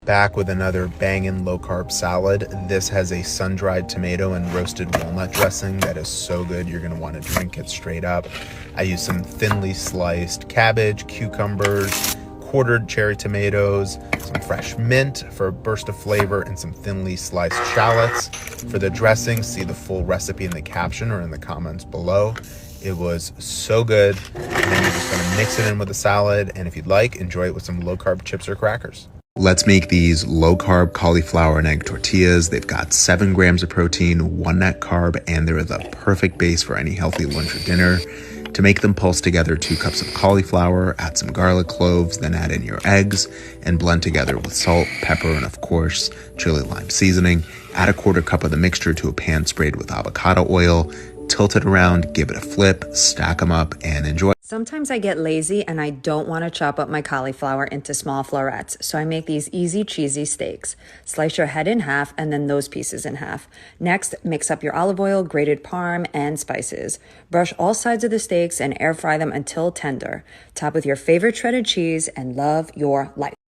Back with another bangin' low-carb salad. This has a sun-dried tomato and roasted walnut dressing that is so good you're going to want to drink it straight up. I use some thinly sliced cabbage, cucumbers, quartered cherry tomatoes, some fresh mint for a burst of flavor, and some thinly sliced shallots. For the dressing, see the full recipe in the caption or in the comments below. It was so good. And then you're just going to mix it in with the salad, and if you'd like, enjoy it with some low-carb chips or crackers. Let's make these low-carb cauliflower and egg tortillas. They've got 7 grams of protein, 1 net carb, and they're the perfect base for any healthy lunch or dinner. To make them, pulse together 2 cups of cauliflower, add some garlic cloves, then add in your eggs, and blend together with salt, pepper, and of course, chili lime seasoning. Add a 1/4 cup of the mixture to a pan sprayed with avocado oil. Tilt it around, give it a flip, stack them up, and enjoy. Sometimes I get lazy and I don't want to chop up my cauliflower into small florets, so I make these easy cheesy steaks. Slice your head in half and then those pieces in half. Next, mix up your olive oil, grated parm, and spices. Brush all sides of the steaks and air fry them until tender. Top with your favorite shredded cheese and love your life.